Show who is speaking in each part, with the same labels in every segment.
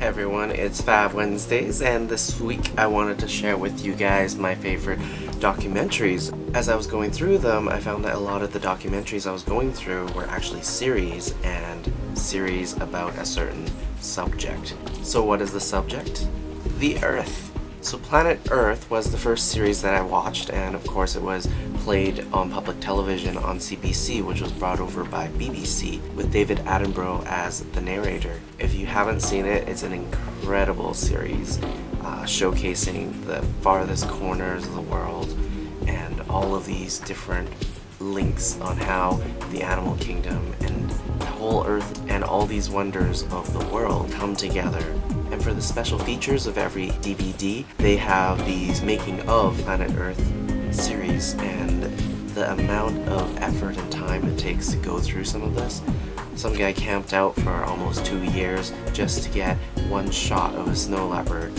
Speaker 1: everyone, it's Fab Wednesdays, and this week I wanted to share with you guys my favorite documentaries. As I was going through them, I found that a lot of the documentaries I was going through were actually series, and series about a certain subject. So what is the subject? The Earth. So Planet Earth was the first series that I watched, and of course it was played on public television on CBC, which was brought over by BBC, with David Attenborough as the narrator. If you haven't seen it, it's an incredible series, showcasing the farthest corners of the world and all of these different links on how the animal kingdom and the whole Earth and all these wonders of the world come together. And for the special features of every DVD, they have these making of Planet Earth series, and the amount of effort and time it takes to go through some of this. Some guy camped out for almost 2 years just to get one shot of a snow leopard.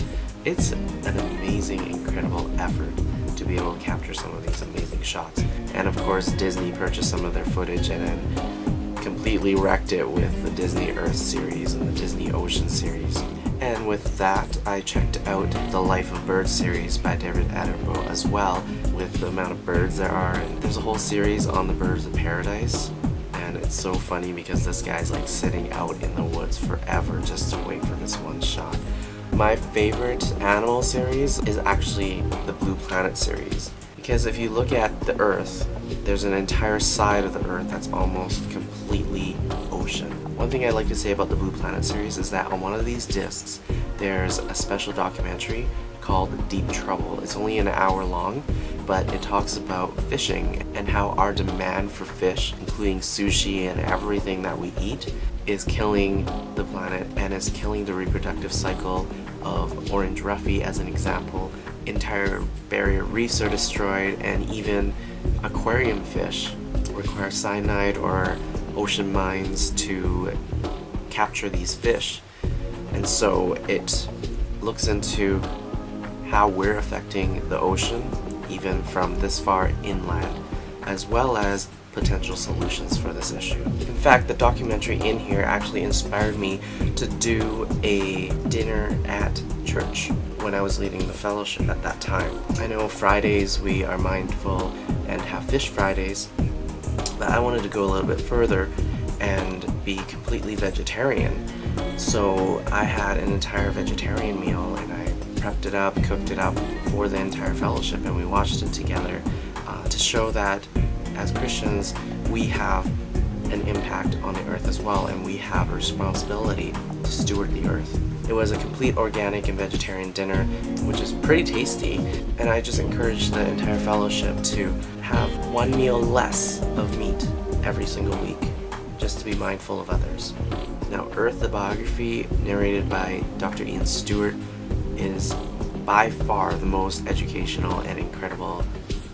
Speaker 1: It's an amazing, incredible effort to be able to capture some of these amazing shots. And of course, Disney purchased some of their footage and then completely wrecked it with the Disney Earth series and the Disney Ocean series. And with that, I checked out the Life of Birds series by David Attenborough as well, with the amount of birds there are. And there's a whole series on the birds of paradise, and it's so funny because this guy's like sitting out in the woods forever just to wait for this one shot. My favorite animal series is actually the Blue Planet series, because if you look at the Earth, there's an entire side of the Earth that's almost completely ocean. One thing I like to say about the Blue Planet series is that on one of these discs, there's a special documentary called Deep Trouble. It's only an hour long, but it talks about fishing and how our demand for fish, including sushi and everything that we eat, is killing the planet and is killing the reproductive cycle of orange roughy, as an example. Entire barrier reefs are destroyed, and even aquarium fish require cyanide or ocean mines to capture these fish. And so it looks into how we're affecting the ocean even from this far inland, as well as potential solutions for this issue. In fact, the documentary in here actually inspired me to do a dinner at church when I was leading the fellowship at that time. I know Fridays we are mindful and have fish Fridays, but I wanted to go a little bit further and be completely vegetarian. So I had an entire vegetarian meal, and I prepped it up, cooked it up for the entire fellowship, and we watched it together to show that as Christians we have an impact on the earth as well, and we have a responsibility to steward the earth. It was a complete organic and vegetarian dinner, which is pretty tasty, and I just encourage the entire fellowship to have one meal less of meat every single week, just to be mindful of others. Now, Earth, the biography, narrated by Dr. Ian Stewart, is by far the most educational and incredible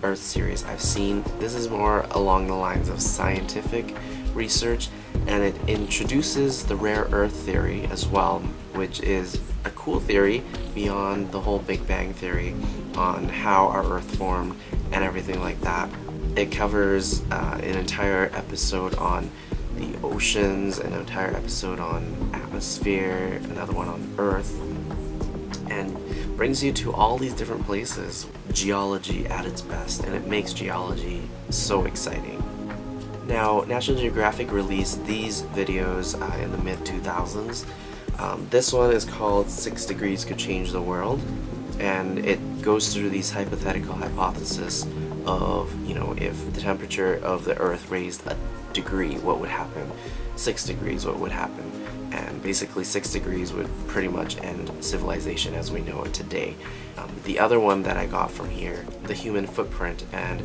Speaker 1: Earth series I've seen. This is more along the lines of scientific research, and it introduces the rare earth theory as well, which is a cool theory beyond the whole Big Bang theory on how our Earth formed and everything like that. It covers an entire episode on the oceans, an entire episode on atmosphere, another one on Earth, and brings you to all these different places. Geology at its best, and it makes geology so exciting. Now, National Geographic released these videos in the mid-2000s. This one is called 6 Degrees Could Change the World, and it goes through these hypothetical hypotheses of, if the temperature of the Earth raised a degree, what would happen? 6 degrees, what would happen? And basically 6 degrees would pretty much end civilization as we know it today. The other one that I got from here, the human footprint, and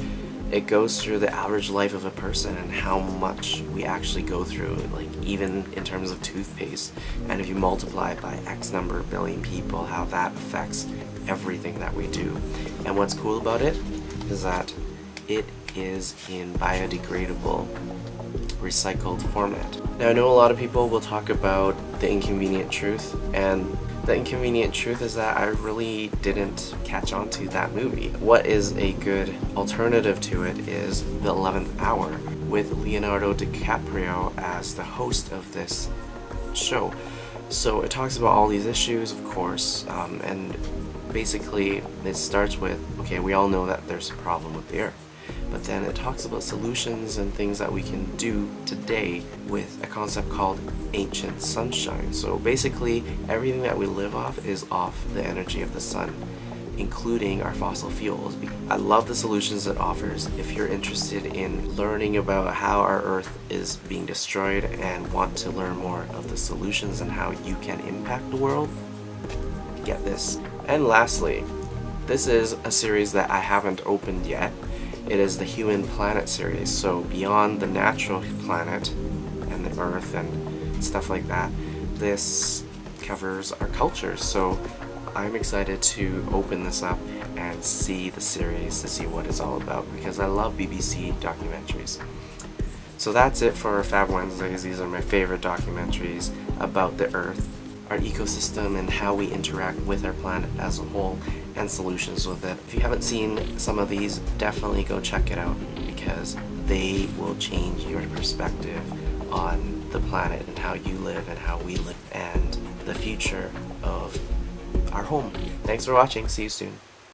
Speaker 1: it goes through the average life of a person and how much we actually go through, like even in terms of toothpaste. And if you multiply it by X number of billion people, how that affects everything that we do. And what's cool about it is that it is in biodegradable, recycled format. Now, I know a lot of people will talk about the inconvenient truth, and the inconvenient truth is that I really didn't catch on to that movie. What is a good alternative to it is The 11th Hour, with Leonardo DiCaprio as the host of this show. So it talks about all these issues, of course, and basically it starts with, okay, we all know that there's a problem with the Earth, but then it talks about solutions and things that we can do today with a concept called ancient sunshine. So basically everything that we live off is off the energy of the sun, including our fossil fuels. I love the solutions it offers. If you're interested in learning about how our Earth is being destroyed and want to learn more of the solutions and how you can impact the world, get this. And lastly, this is a series that I haven't opened yet. It is the Human Planet series, so beyond the natural planet and the Earth and stuff like that, this covers our culture. So I'm excited to open this up and see the series to see what it's all about, because I love BBC documentaries. So that's it for Fab Wednesdays. These are my favorite documentaries about the Earth, our ecosystem, and how we interact with our planet as a whole, and solutions with it. If you haven't seen some of these, definitely go check it out, because they will change your perspective on the planet and how you live and how we live and the future of our home. Thanks for watching. See you soon.